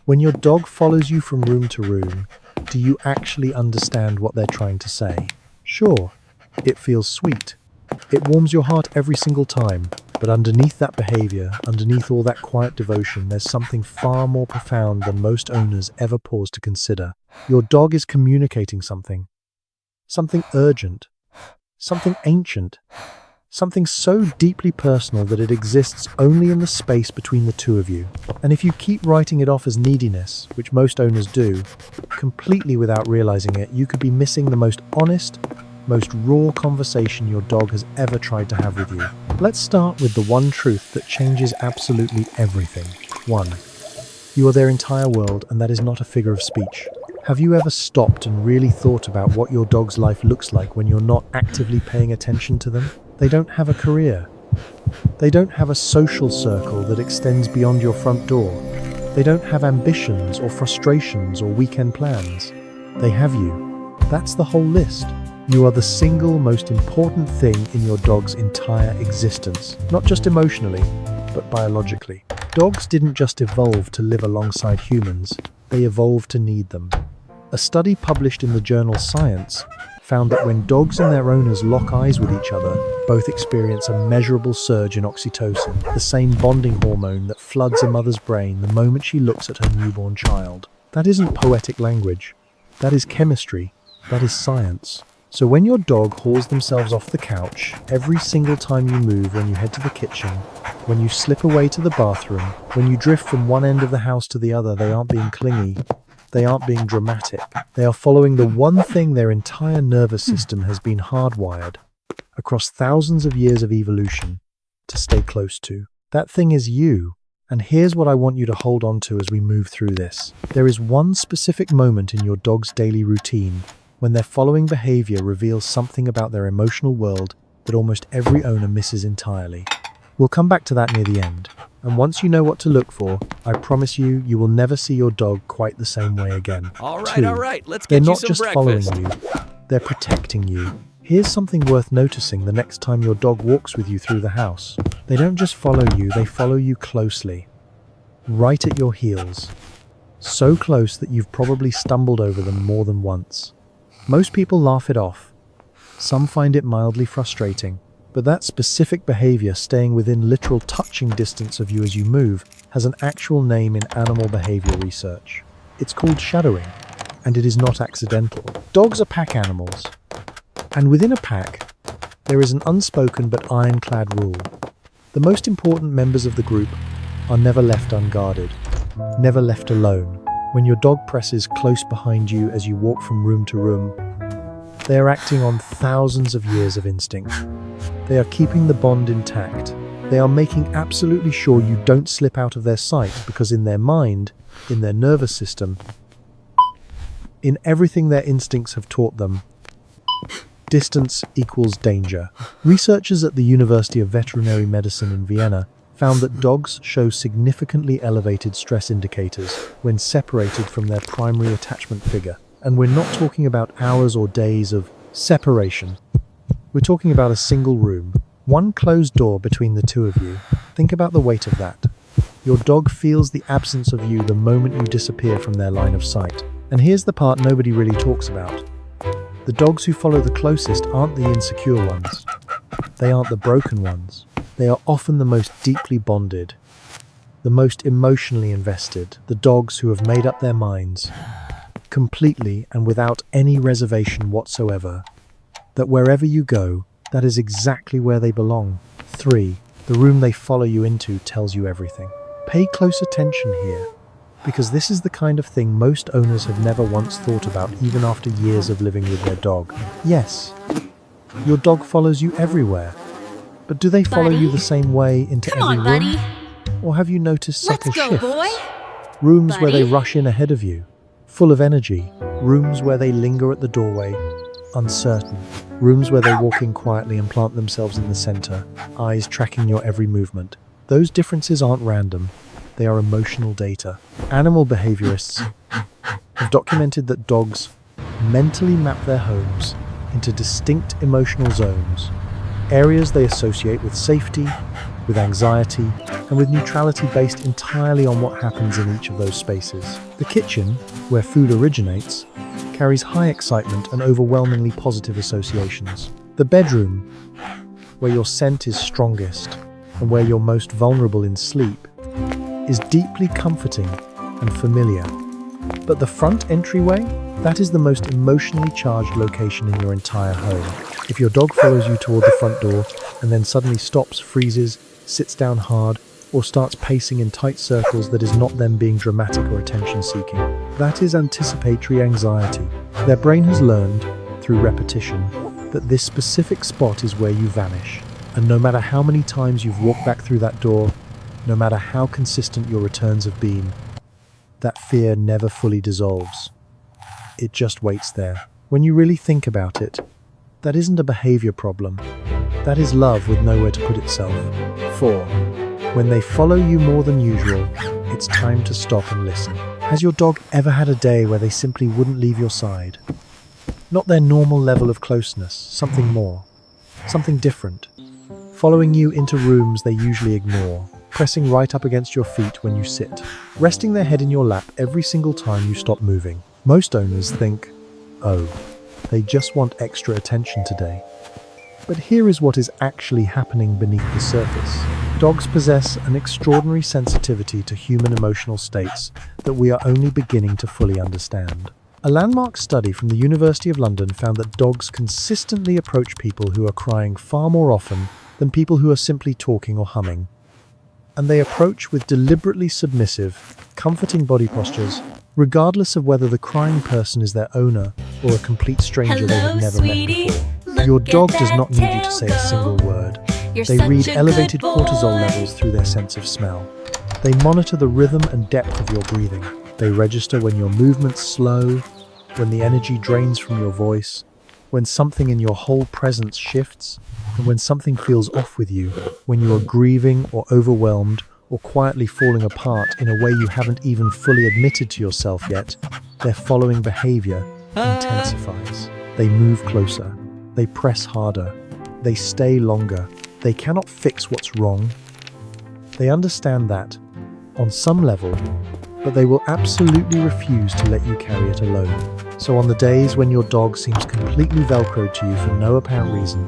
When your dog follows you from room to room, do you actually understand what they're trying to say? Sure, it feels sweet. It warms your heart every single time. But underneath that behavior, underneath all that quiet devotion, there's something far more profound than most owners ever pause to consider. Your dog is communicating something. Something urgent. Something ancient. Something so deeply personal that it exists only in the space between the two of you. And if you keep writing it off as neediness, which most owners do, completely without realizing it, you could be missing the most honest, most raw conversation your dog has ever tried to have with you. Let's start with the one truth that changes absolutely everything. 1. You are their entire world, and that is not a figure of speech. Have you ever stopped and really thought about what your dog's life looks like when you're not actively paying attention to them? They don't have a career. They don't have a social circle that extends beyond your front door. They don't have ambitions or frustrations or weekend plans. They have you. That's the whole list. You are the single most important thing in your dog's entire existence, not just emotionally, but biologically. Dogs didn't just evolve to live alongside humans, they evolved to need them. A study published in the journal Science found that when dogs and their owners lock eyes with each other, both experience a measurable surge in oxytocin, the same bonding hormone that floods a mother's brain the moment she looks at her newborn child. That isn't poetic language. That is chemistry. That is science. So when your dog hauls themselves off the couch, every single time you move, when you head to the kitchen, when you slip away to the bathroom, when you drift from one end of the house to the other, they aren't being clingy. They aren't being dramatic. They are following the one thing their entire nervous system has been hardwired across thousands of years of evolution to stay close to. That thing is you. And here's what I want you to hold on to as we move through this. There is one specific moment in your dog's daily routine when their following behavior reveals something about their emotional world that almost every owner misses entirely. We'll come back to that near the end. And once you know what to look for, I promise you, you will never see your dog quite the same way again. All 2. right, let's They're get you not some just breakfast. following you, they're protecting you. Here's something worth noticing the next time your dog walks with you through the house. They don't just follow you, they follow you closely. Right at your heels. So close that you've probably stumbled over them more than once. Most people laugh it off. Some find it mildly frustrating. But that specific behavior, staying within literal touching distance of you as you move, has an actual name in animal behavior research. It's called shadowing, and it is not accidental. Dogs are pack animals. And within a pack, there is an unspoken but ironclad rule. The most important members of the group are never left unguarded, never left alone. When your dog presses close behind you as you walk from room to room, they are acting on thousands of years of instinct. They are keeping the bond intact. They are making absolutely sure you don't slip out of their sight, because in their mind, in their nervous system, in everything their instincts have taught them, distance equals danger. Researchers at the University of Veterinary Medicine in Vienna found that dogs show significantly elevated stress indicators when separated from their primary attachment figure. And we're not talking about hours or days of separation. We're talking about a single room, one closed door between the two of you. Think about the weight of that. Your dog feels the absence of you the moment you disappear from their line of sight. And here's the part nobody really talks about. The dogs who follow the closest aren't the insecure ones. They aren't the broken ones. They are often the most deeply bonded, the most emotionally invested, the dogs who have made up their minds, completely and without any reservation whatsoever, that wherever you go, that is exactly where they belong. 3. The room they follow you into tells you everything. Pay close attention here, because this is the kind of thing most owners have never once thought about, even after years of living with their dog. Yes, your dog follows you everywhere, but do they follow you the same way into Come every on, room? buddy. Or have you noticed subtle Let's go, shifts? boy. Rooms where they Buddy. rush in ahead of you, full of energy. Rooms where they linger at the doorway, uncertain. Rooms where they walk in quietly and plant themselves in the center, eyes tracking your every movement. Those differences aren't random. They are emotional data. Animal behaviorists have documented that dogs mentally map their homes into distinct emotional zones, areas they associate with safety, with anxiety, and with neutrality based entirely on what happens in each of those spaces. The kitchen, where food originates, carries high excitement and overwhelmingly positive associations. The bedroom, where your scent is strongest and where you're most vulnerable in sleep, is deeply comforting and familiar. But the front entryway, that is the most emotionally charged location in your entire home. If your dog follows you toward the front door and then suddenly stops, freezes, sits down hard, or starts pacing in tight circles, that is not them being dramatic or attention-seeking. That is anticipatory anxiety. Their brain has learned, through repetition, that this specific spot is where you vanish. And no matter how many times you've walked back through that door, no matter how consistent your returns have been, that fear never fully dissolves. It just waits there. When you really think about it, that isn't a behavior problem. That is love with nowhere to put itself. 4. When they follow you more than usual, it's time to stop and listen. Has your dog ever had a day where they simply wouldn't leave your side? Not their normal level of closeness, something more, something different. Following you into rooms they usually ignore, pressing right up against your feet when you sit, resting their head in your lap every single time you stop moving. Most owners think, oh, they just want extra attention today. But here is what is actually happening beneath the surface. Dogs possess an extraordinary sensitivity to human emotional states that we are only beginning to fully understand. A landmark study from the University of London found that dogs consistently approach people who are crying far more often than people who are simply talking or humming. And they approach with deliberately submissive, comforting body postures, regardless of whether the crying person is their owner or a complete stranger they have never met before. Your dog does not need you to say a single word. They read elevated cortisol levels through their sense of smell. They monitor the rhythm and depth of your breathing. They register when your movements slow, when the energy drains from your voice, when something in your whole presence shifts, and when something feels off with you, when you are grieving or overwhelmed or quietly falling apart in a way you haven't even fully admitted to yourself yet. Their following behavior intensifies. They move closer. They press harder. They stay longer. They cannot fix what's wrong. They understand that, on some level, but they will absolutely refuse to let you carry it alone. So on the days when your dog seems completely velcroed to you for no apparent reason,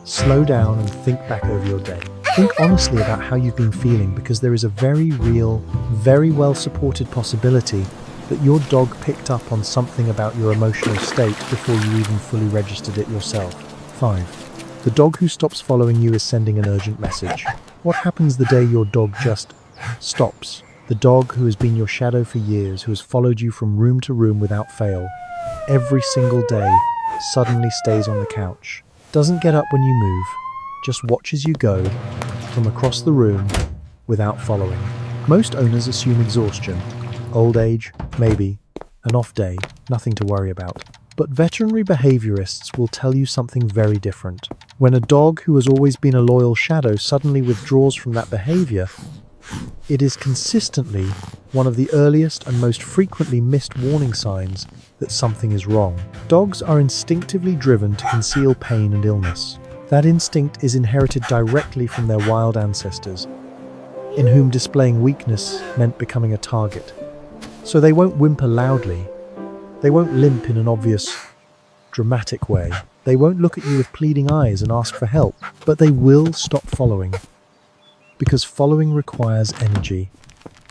slow down and think back over your day. Think honestly about how you've been feeling, because there is a very real, very well-supported possibility that your dog picked up on something about your emotional state before you even fully registered it yourself. 5. The dog who stops following you is sending an urgent message. What happens the day your dog just stops? The dog who has been your shadow for years, who has followed you from room to room without fail, every single day, suddenly stays on the couch. Doesn't get up when you move, just watches you go from across the room without following. Most owners assume exhaustion, old age, maybe, an off day, nothing to worry about. But veterinary behaviorists will tell you something very different. When a dog who has always been a loyal shadow suddenly withdraws from that behavior, it is consistently one of the earliest and most frequently missed warning signs that something is wrong. Dogs are instinctively driven to conceal pain and illness. That instinct is inherited directly from their wild ancestors, in whom displaying weakness meant becoming a target. So they won't whimper loudly. They won't limp in an obvious, dramatic way. They won't look at you with pleading eyes and ask for help, but they will stop following. Because following requires energy.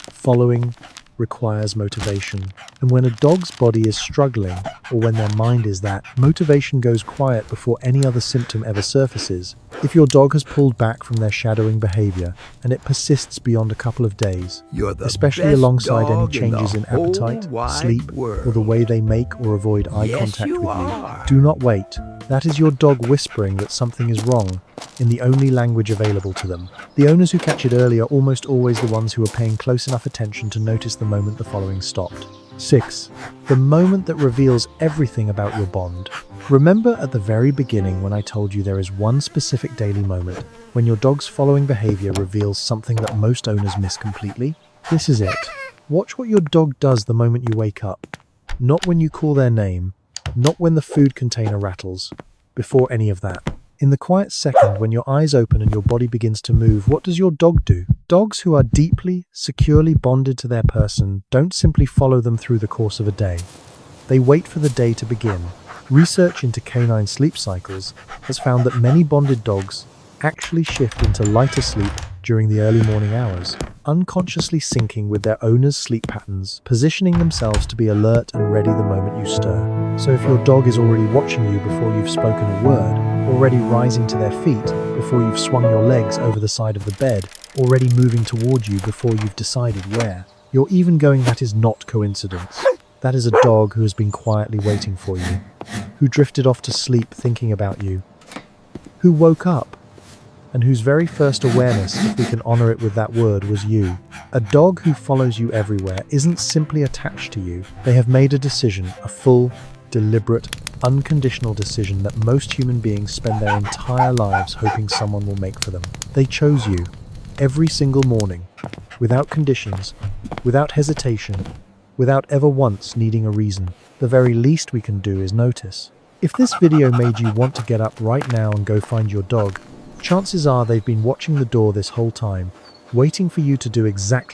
Following requires motivation. And when a dog's body is struggling, or when their mind is that, motivation goes quiet before any other symptom ever surfaces. If your dog has pulled back from their shadowing behavior, and it persists beyond a couple of days, especially alongside any changes in appetite, sleep, or the way they make or avoid eye contact with you, do not wait. That is your dog whispering that something is wrong, in the only language available to them. The owners who catch it early are almost always the ones who are paying close enough attention to notice the moment the following stopped. 6. The moment that reveals everything about your bond. Remember at the very beginning when I told you there is one specific daily moment when your dog's following behavior reveals something that most owners miss completely? This is it. Watch what your dog does the moment you wake up. Not when you call their name, not when the food container rattles, before any of that. In the quiet second when your eyes open and your body begins to move, what does your dog do? Dogs who are deeply, securely bonded to their person don't simply follow them through the course of a day. They wait for the day to begin. Research into canine sleep cycles has found that many bonded dogs actually shift into lighter sleep during the early morning hours, unconsciously syncing with their owner's sleep patterns, positioning themselves to be alert and ready the moment you stir. So if your dog is already watching you before you've spoken a word, already rising to their feet before you've swung your legs over the side of the bed, already moving toward you before you've decided where, you're even going, that is not coincidence. That is a dog who has been quietly waiting for you, who drifted off to sleep thinking about you, who woke up, and whose very first awareness, if we can honor it with that word, was you. A dog who follows you everywhere isn't simply attached to you. They have made a decision, a full, deliberate, unconditional decision that most human beings spend their entire lives hoping someone will make for them. They chose you, every single morning, without conditions, without hesitation, without ever once needing a reason. The very least we can do is notice. If this video made you want to get up right now and go find your dog, chances are they've been watching the door this whole time, waiting for you to do exactly